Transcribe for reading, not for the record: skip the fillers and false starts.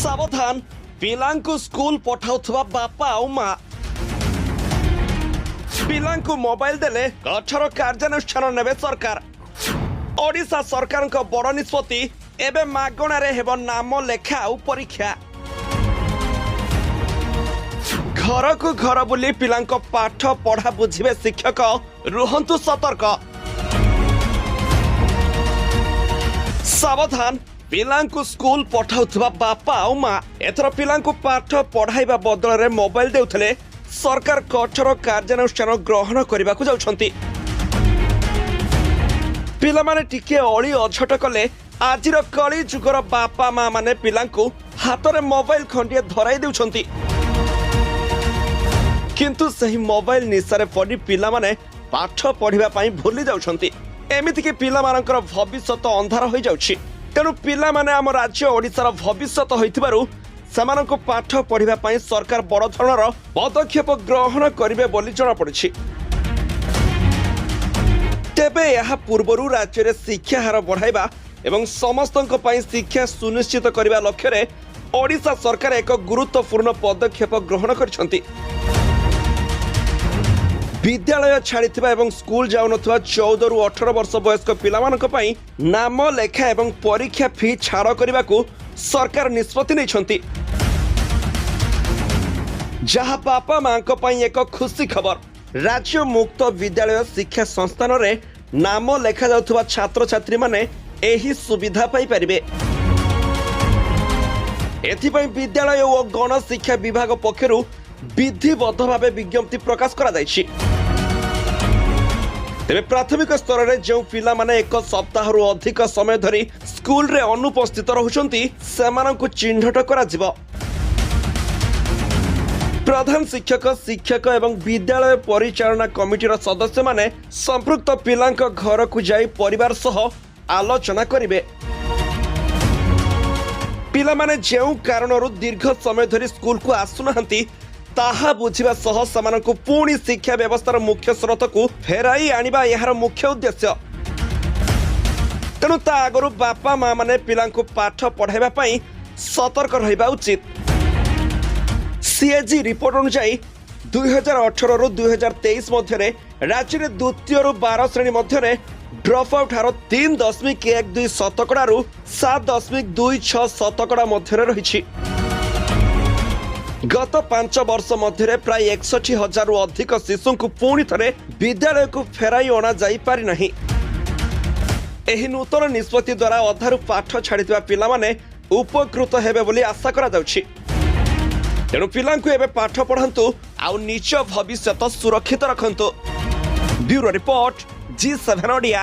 सावधान पिलांकु स्कूल पठाउथबा बापा आ माँ पिलांकु मोबाइल देले कठोर कार्यानुष्ठान नेबे सरकार। ओडिशा सरकार बड़ निष्पत्ति एबे मागणारे हेब नाम लेखा आ परीक्षा। घर को घर बुली पिलांको पाठ पढ़ा बुझिबे शिक्षक रुहंतु सतर्क। सावधान पिलांकु स्कूल पठाउथबा बापा आ माँ एथर पिलांकु पाठ पढ़ाइबा बदल मोबाइल देउथले सरकार कठोर कार्यानुष्ठान ग्रहण करने को जाउछंती। पिलामाने टिके अली अझट कले आजिर कली जुगर बापा माँ माने पिलांकु हातरे मोबाइल खंडिए धराई देउछंती। किंतु सही मोबाइल निशारे पड़ी पिलामाने पाठ पढ़िबा पई भूली जाउछंती। एमिति कि पिलामानकर भविष्यत अंधार होई जाउछि। तेणु पिलामाने आम राज्य ओडिशार भविष्यत होइथिबारु सेमानंको पाठ पढ़िबा पई सरकार बड़ धरणर पदक्षेप ग्रहण करिवे बोली जଣା पड़िछि। तेबे यह पूर्वरु राज्य रे शिक्षा हार बढ़ाइबा एवं समस्तंको पई शिक्षा सुनिश्चित करिबा लक्ष्य रे ओडिशा सरकार एक गुरुत्वपूर्ण पदक्षेप ग्रहण करिसंती। विद्यालय छाड़िथिबा एवं स्कूल जाउनथुवा 14 रु 18 वर्ष वयस्क पिलामानक पई नाम लेखा एवं परीक्षा फी छाड़ करबाकू सरकार निष्पत्ति नैछंती। जहा बापा माँ एक खुशी खबर। राज्य मुक्त विद्यालय शिक्षा संस्थान रे नाम लेखा जाउथुवा छात्र छात्री माने एही सुविधा पाई परिबे। एथिपई विद्यालय और गण शिक्षा विभाग पक्षरु विधिबद्ध भावे विज्ञप्ति प्रकाश करा जायछि। तेरे प्राथमिक स्तर रे जो पिला माने एक सप्ताह रु अधिक समय धरी स्कूल रे अनुपस्थित रहुचंती सेमानंकु चिन्हट करा जिवो। प्रधान शिक्षक शिक्षक एवं विद्यालय परिचालना कमिटीर सदस्य माने संपृक्त पिलांक घर को जाई परिवार सह आलोचना करिवे। पिला माने जेउ कारणरु दीर्घ समय धरी स्कूल को आसुनाहंती ताहा बुझिबा सह समानकु पूर्ण शिक्षा व्यवस्थार मुख्य स्रोत को फेराई आनिबा यार मुख्य उद्देश्य। तेणु ता आगरु बापा माँ माने पिलांकु पाठ पढ़ाइबा पई सतर्क रहिबा उचित। सीएजी रिपोर्ट अनुसार 2018 रु 2023 मध्य राज्य में द्वितीय रु 12 श्रेणी मध्य ड्रप आउट हार 3.12 शतकड़ा रु 7.26 शतकड़ा मध्य रही। गत 5 वर्ष मध्य प्राय 61,000 रु अधिक शिशु को पुणी थे विद्यालय को फेराई अणा जाई पारि नहीं। एही नूतन निष्पत्ति द्वारा अधारु पाठ छाड़िथिबा पिला माने उपकृत हेबे बोली आशा करा जाउछि। तेणु पिलांकु एबे पाठ पढ़ंतु आउ निज भविष्यत सुरक्षित रखंतु। Bureau report G7 Odia.